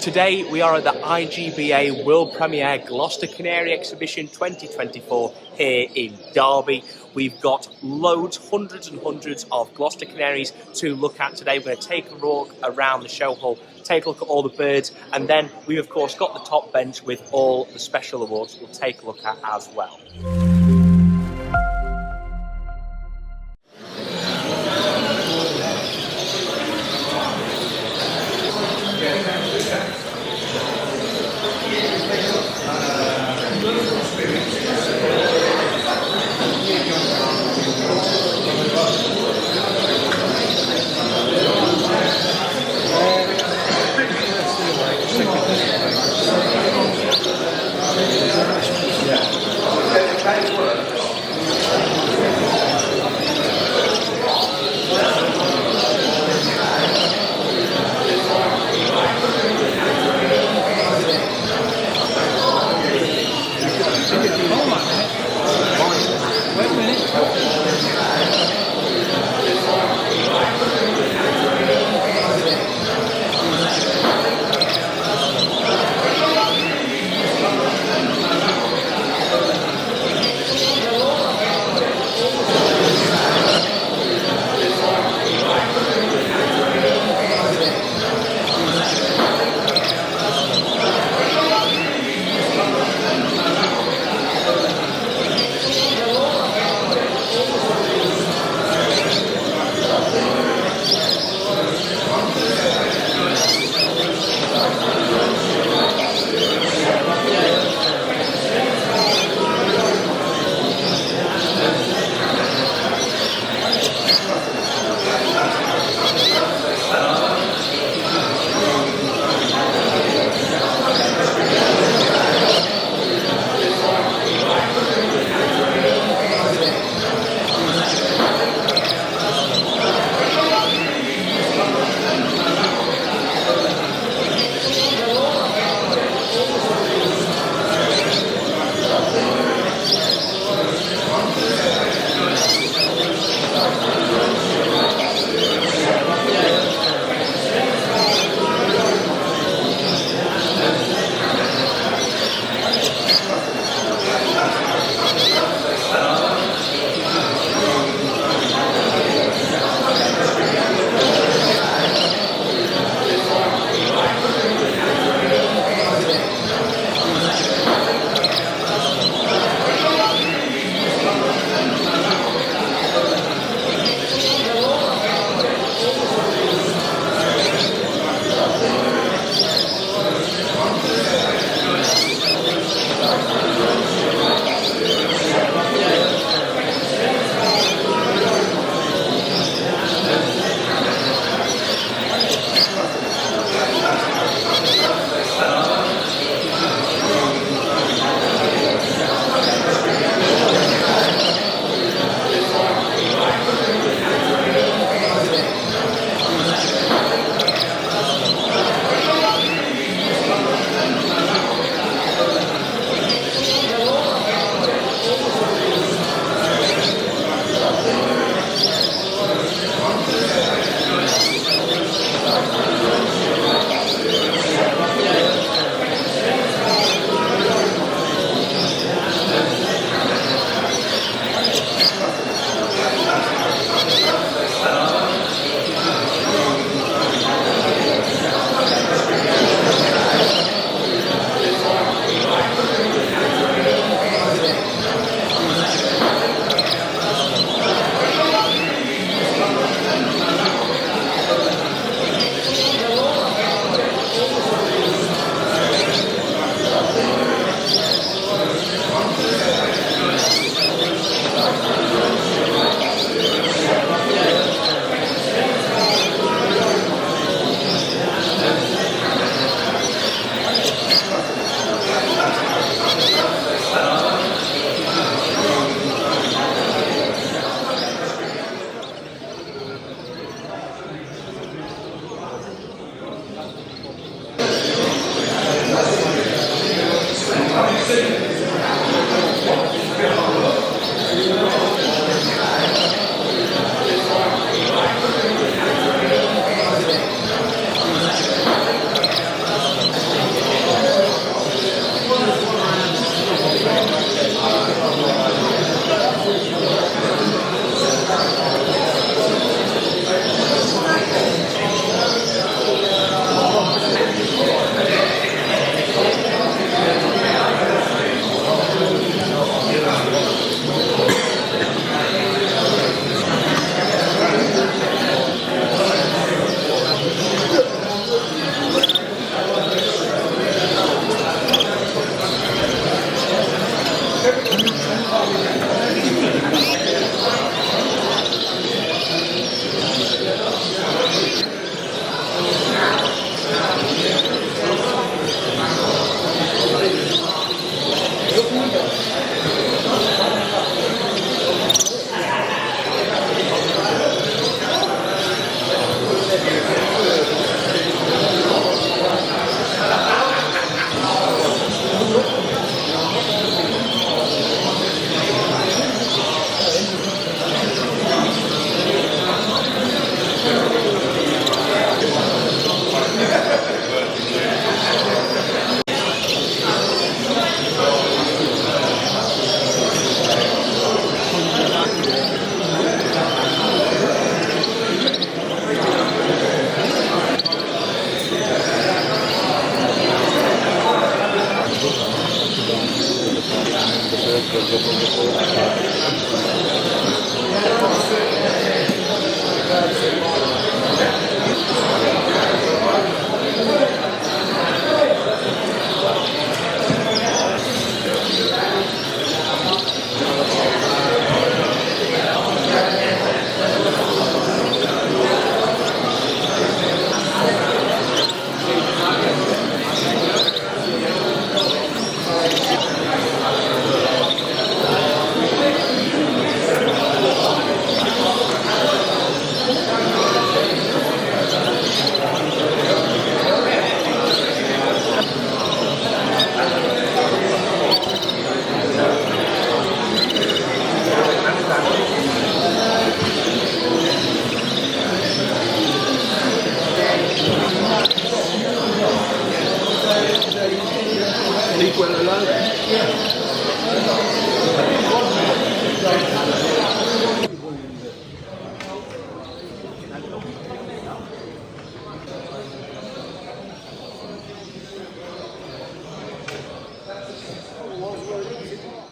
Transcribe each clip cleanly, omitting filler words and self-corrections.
Today we are at the IGBA World Premiere Gloster Canary Exhibition 2024 here in Derby. We've got loads, hundreds and hundreds of Gloster Canaries to look at today. We're going to take a walk around the show hall, take a look at all the birds, and then we've of course got the top bench with all the special awards we'll take a look at as well.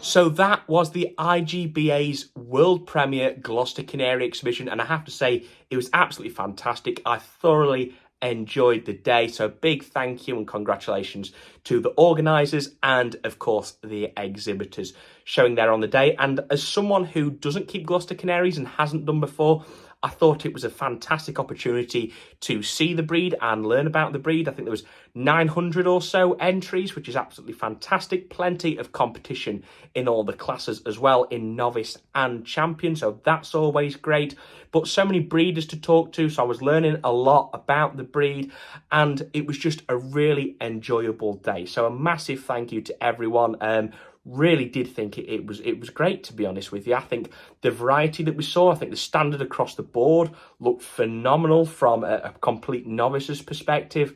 So that was the IGBA's world premiere Gloster Canary exhibition, and I have to say it was absolutely fantastic. I thoroughly enjoyed the day, so big thank you and congratulations to the organisers and of course the exhibitors showing there on the day. And as someone who doesn't keep Gloster Canaries and hasn't done before, I thought it was a fantastic opportunity to see the breed and learn about the breed. I think there was 900 or so entries, which is absolutely fantastic. Plenty of competition in all the classes as well, in novice and champion, so that's always great. But so many breeders to talk to, so I was learning a lot about the breed, and it was just a really enjoyable day. So a massive thank you to everyone. Really did think it was great, to be honest with you. I think the variety that we saw, I think the standard across the board looked phenomenal from a complete novice's perspective.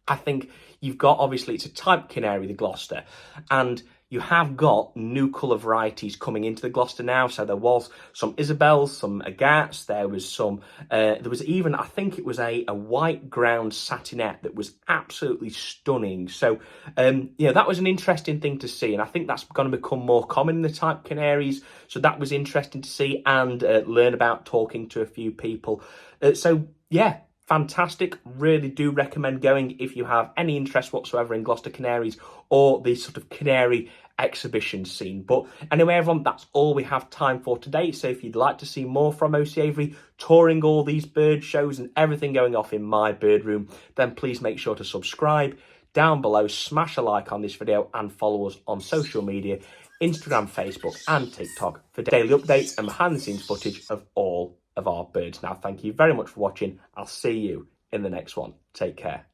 I think you've got, obviously, it's a type Canary, the Gloster, and you have got new colour varieties coming into the Gloster now. So there was some Isabels, some Agats, there was even, I think it was a white ground satinette that was absolutely stunning. So, that was an interesting thing to see, and I think that's going to become more common in the type Canaries. So that was interesting to see and learn about, talking to a few people. Fantastic. Really do recommend going if you have any interest whatsoever in Gloster Canaries or the sort of Canary exhibition scene. But anyway, everyone, that's all we have time for today. So if you'd like to see more from OC Avery, touring all these bird shows and everything going off in my bird room, then please make sure to subscribe down below, smash a like on this video and follow us on social media, Instagram, Facebook and TikTok for daily updates and behind the scenes footage of all of our birds. Now, thank you very much for watching. I'll see you in the next one. Take care.